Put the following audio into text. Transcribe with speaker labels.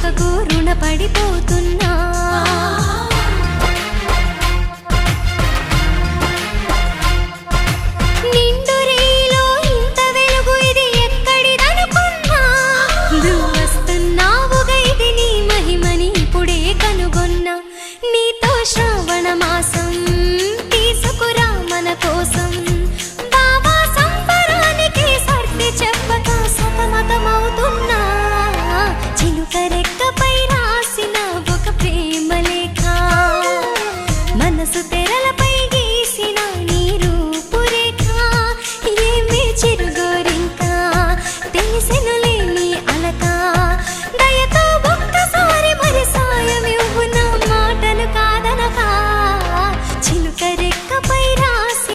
Speaker 1: కృపకు రుణపడిపోతున్నా. నిండు రేయిలో ఇంత వెలుగు ఇది ఎక్కడిదనుకున్నా. నువ్వు వస్తున్నావుగా ఇది నీ మహిమని ఇప్పుడే కనుగొన్నా. నీతో శ్రావణ మాసం తీసుకురా మన కోసం.